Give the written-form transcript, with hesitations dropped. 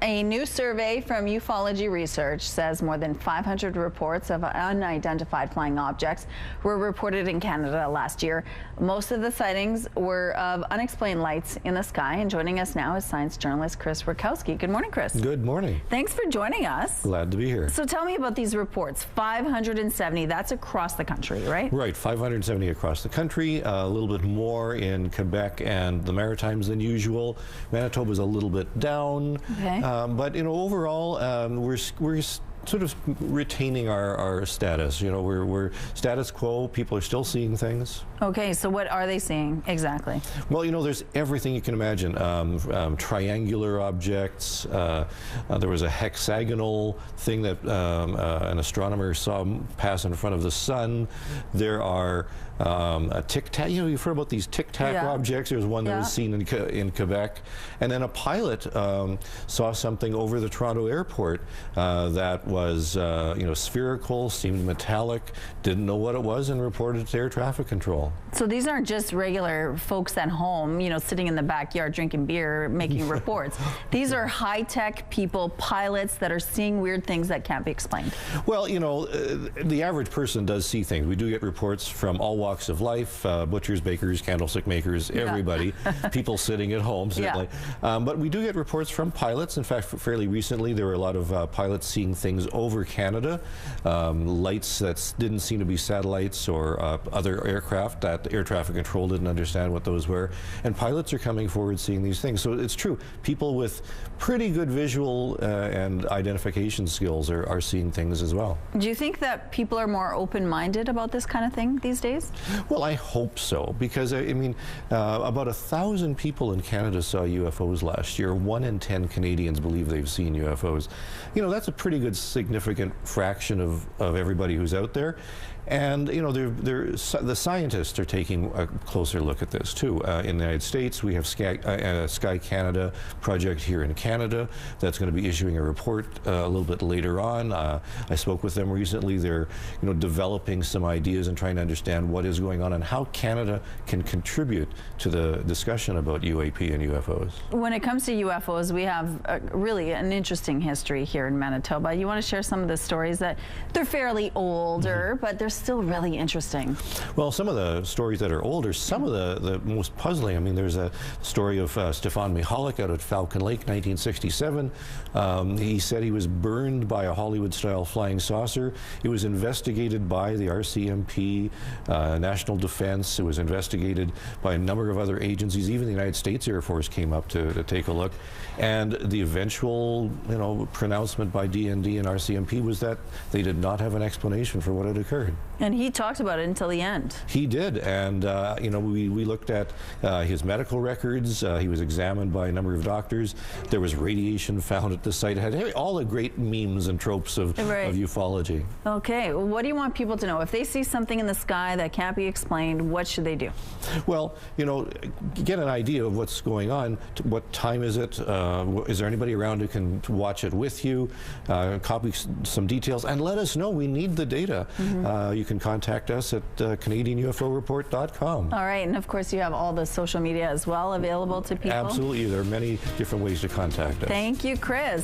A new survey from ufology research says more than 500 reports of unidentified flying objects were reported in Canada last year. Most of the sightings were of unexplained lights in the sky. And joining us now is science journalist Chris Rakowski. Good morning, Chris. Good morning. Thanks for joining us. Glad to be here. So tell me about these reports. 570, that's across the country, right? Right, 570 across the country, a little bit more in Quebec and the Maritimes than usual. Manitoba's a little bit down. Okay. But overall, we're sort of retaining our status. We're status quo. People are still seeing things. Okay, so what are they seeing exactly? Well, there's everything you can imagine. Triangular objects. There was a hexagonal thing that an astronomer saw pass in front of the sun. There are a tic-tac. You've heard about these tic-tac objects. There was one that was seen in Quebec. And then a pilot saw something over the Toronto airport that was spherical, seemed metallic, didn't know what it was, and reported it to air traffic control. So these aren't just regular folks at home, sitting in the backyard drinking beer, making reports. These are high-tech people, pilots that are seeing weird things that can't be explained. Well, the average person does see things. We do get reports from all walks of life, butchers, bakers, candlestick makers, everybody, people sitting at home, certainly. But we do get reports from pilots. In fact, fairly recently, there were a lot of pilots seeing things over Canada, lights that didn't seem to be satellites or other aircraft that air traffic control didn't understand what those were. And pilots are coming forward seeing these things. So it's true. People with pretty good visual and identification skills are seeing things as well. Do you think that people are more open-minded about this kind of thing these days? Well, I hope so, because about 1,000 people in Canada saw UFOs last year. 1 in 10 Canadians believe they've seen UFOs. That's a pretty good significant fraction of everybody who's out there. And the scientists are taking a closer look at this too. In the United States, we have Sky Canada project here in Canada that's going to be issuing a report a little bit later on. I spoke with them recently. They're developing some ideas and trying to understand what is going on and how Canada can contribute to the discussion about UAP and UFOs. When it comes to UFOs, we have really an interesting history here in Manitoba. You want to share some of the stories that they're fairly older, but they're still really interesting. Well, some of the stories that are older, some of the most puzzling. There's a story of Stefan Mihalik out at Falcon Lake, 1967. He said he was burned by a Hollywood-style flying saucer. It was investigated by the RCMP, National Defense. It was investigated by a number of other agencies. Even the United States Air Force came up to take a look. And the eventual, pronouncement by DND and RCMP was that they did not have an explanation for what had occurred. And he talked about it until the end. He did, and we looked at his medical records. He was examined by a number of doctors. There was radiation found at the site. It had all the great memes and tropes of ufology. Okay, well, what do you want people to know? If they see something in the sky that can't be explained, what should they do? Well, get an idea of what's going on. What time is it? Is there anybody around who can watch it with you? Copy some details and let us know. We need the data. You can contact us at CanadianUFOReport.com. All right, and of course you have all the social media as well available to people. Absolutely, there are many different ways to contact us. Thank you, Chris.